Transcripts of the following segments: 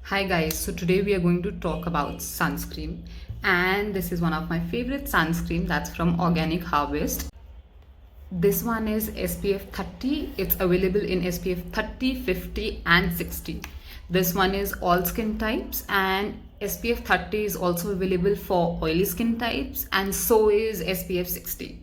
Hi guys, so today we are going to talk about sunscreen, and this is one of my favorite sunscreen that's from Organic Harvest. This one is SPF 30. It's available in SPF 30, 50 and 60. This one is all skin types, and SPF 30 is also available for oily skin types, and so is SPF 60.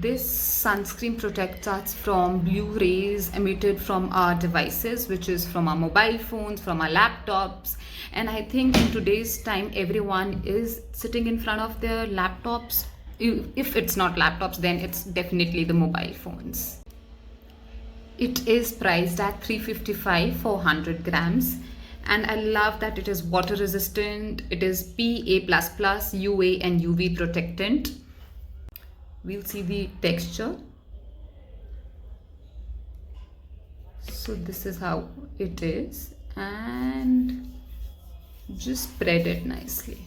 This sunscreen protects us from blue rays emitted from our devices, which is from our mobile phones, from our laptops. And I think in today's time, everyone is sitting in front of their laptops. If it's not laptops, then it's definitely the mobile phones. It is priced at $355 for 100 grams. And I love that it is water resistant. It is PA++, UA and UV protectant. We'll see the texture. So this is how it is, and just spread it nicely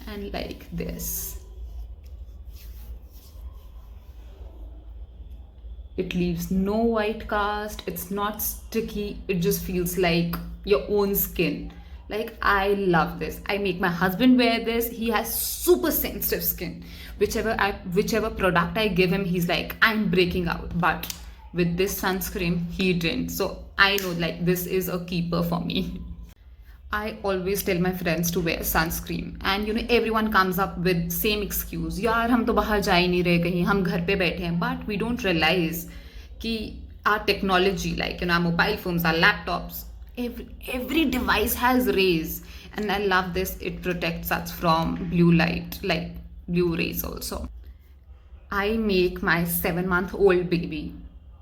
and like this. It leaves no white cast, it's not sticky, it just feels like your own skin. Like, I love this. I make my husband wear this. He has super sensitive skin. Whichever product I give him, he's like, I'm breaking out. But with this sunscreen, he didn't. So I know, like, this is a keeper for me. I always tell my friends to wear sunscreen, and everyone comes up with same excuse. यार हम तो बाहर जा ही नहीं रहे कहीं, हम घर पे बैठे हैं. But we don't realize कि our technology, like our mobile phones, our laptops, every device has rays, and I love this. It protects us from blue light, like blue rays also. I make my 7-month-old baby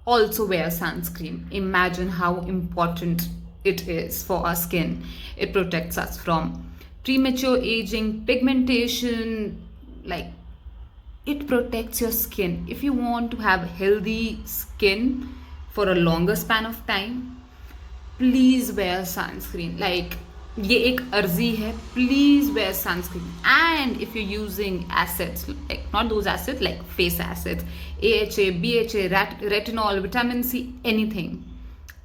also wear sunscreen. Imagine how important it is for our skin. It protects us from premature aging, pigmentation, like it protects your skin. If you want to have healthy skin for a longer span of time, please wear sunscreen. Like, ये एक अर्जी है, please wear sunscreen. And if you're using acids, like not those acids, like face acids, AHA, BHA, retinol, vitamin C, anything,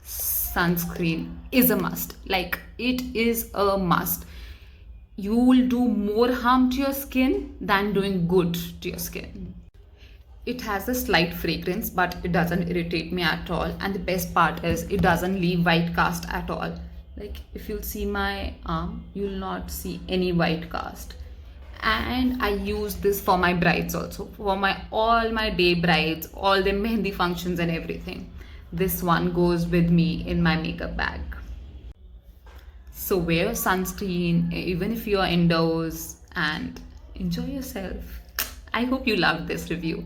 sunscreen is a must. Like, it is a must. You will do more harm to your skin than doing good to your skin. It has a slight fragrance, but it doesn't irritate me at all. And the best part is it doesn't leave white cast at all. Like, if you'll see my arm, you'll not see any white cast. And I use this for my brides also, for all my day brides, all the mehndi functions and everything. This one goes with me in my makeup bag. So wear sunscreen even if you are indoors, and enjoy yourself. I hope you loved this review.